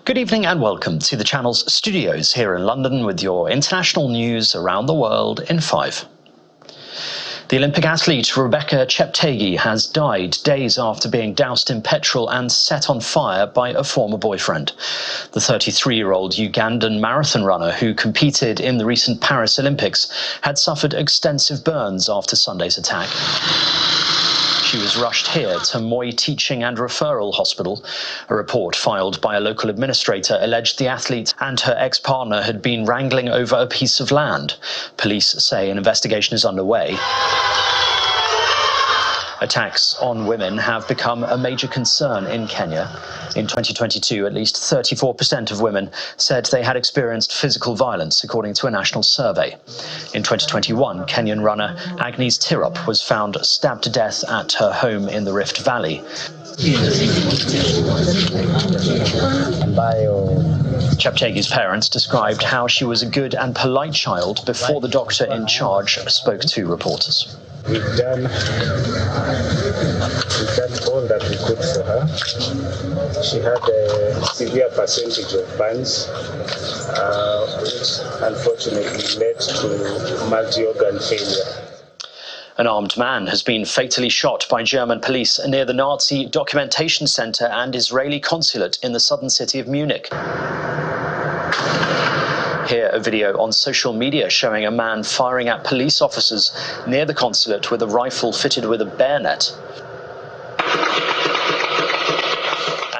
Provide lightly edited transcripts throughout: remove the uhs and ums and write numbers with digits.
Good evening and welcome to the channel's studios here in London with your international news around the world in 5. The Olympic athlete Rebecca Cheptegei has died days after being doused in petrol and set on fire by a former boyfriend. The 33-year-old Ugandan marathon runner who competed in the recent Paris Olympics had suffered extensive burns after Sunday's attack. She was rushed here to Moi Teaching and Referral Hospital. A report filed by a local administrator alleged the athlete and her ex-partner had been wrangling over a piece of land. Police say an investigation is underway. Attacks on women have become a major concern in Kenya. In 2022, at least 34% of women said they had experienced physical violence, according to a national survey. In 2021, Kenyan runner Agnes Tirop was found stabbed to death at her home in the Rift Valley. Cheptegei's parents described how she was a good and polite child before the doctor in charge spoke to reporters. We've done all that we could for her. She had a severe percentage of burns, which unfortunately led to multi-organ failure. An armed man has been fatally shot by German police near the Nazi documentation center and Israeli consulate in the southern city of Munich. Here, a video on social media showing a man firing at police officers near the consulate with a rifle fitted with a bayonet.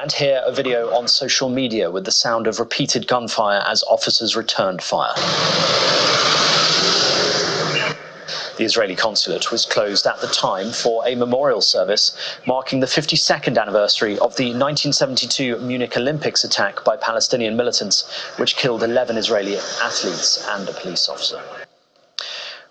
And here, a video on social media with the sound of repeated gunfire as officers returned fire. The Israeli consulate was closed at the time for a memorial service marking the 52nd anniversary of the 1972 Munich Olympics attack by Palestinian militants, which killed 11 Israeli athletes and a police officer.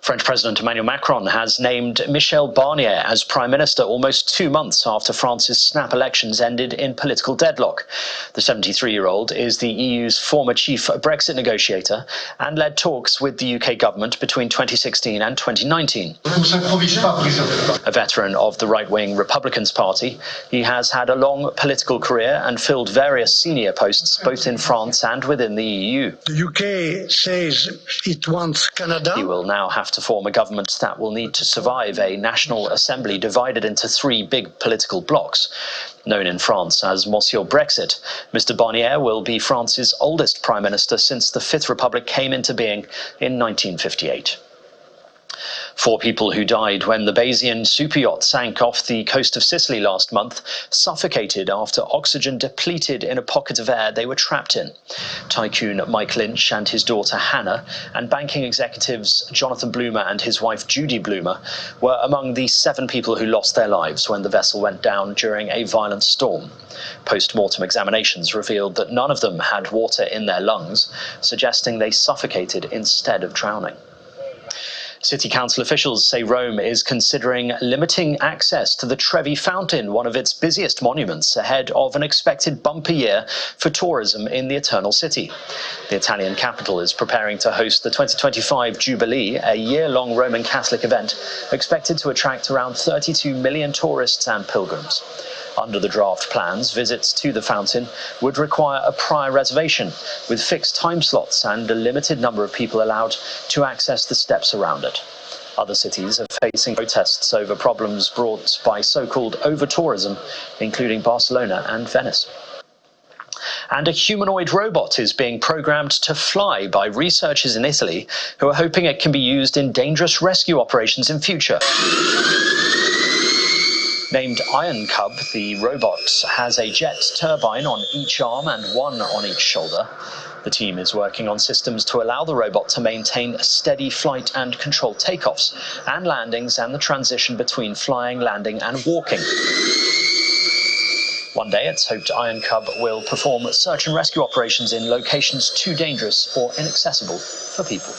French President Emmanuel Macron has named Michel Barnier as Prime Minister almost 2 months after France's snap elections ended in political deadlock. The 73-year-old is the EU's former chief Brexit negotiator and led talks with the UK government between 2016 and 2019. A veteran of the right-wing Republicans Party, he has had a long political career and filled various senior posts both in France and within the EU. The UK says it wants Canada. He will now have to form a government that will need to survive a National Assembly divided into 3 big political blocs. Known in France as Monsieur Brexit, Mr. Barnier will be France's oldest Prime Minister since the Fifth Republic came into being in 1958. 4 people who died when the Bayesian superyacht sank off the coast of Sicily last month suffocated after oxygen depleted in a pocket of air they were trapped in. Tycoon Mike Lynch and his daughter Hannah and banking executives Jonathan Bloomer and his wife Judy Bloomer were among the 7 people who lost their lives when the vessel went down during a violent storm. Post-mortem examinations revealed that none of them had water in their lungs, suggesting they suffocated instead of drowning. City council officials say Rome is considering limiting access to the Trevi Fountain, one of its busiest monuments, ahead of an expected bumper year for tourism in the Eternal City. The Italian capital is preparing to host the 2025 Jubilee, a year-long Roman Catholic event expected to attract around 32 million tourists and pilgrims. Under the draft plans, visits to the fountain would require a prior reservation, with fixed time slots and a limited number of people allowed to access the steps around it. Other cities are facing protests over problems brought by so-called over-tourism, including Barcelona and Venice. And a humanoid robot is being programmed to fly by researchers in Italy who are hoping it can be used in dangerous rescue operations in future. Named Iron Cub, the robot has a jet turbine on each arm and 1 on each shoulder. The team is working on systems to allow the robot to maintain steady flight and control takeoffs and landings and the transition between flying, landing and walking. One day, it's hoped Iron Cub will perform search and rescue operations in locations too dangerous or inaccessible for people.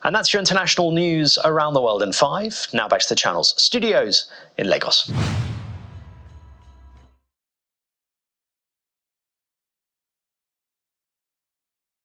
And that's your international news around the world in 5. Now back to the channel's studios in Lagos.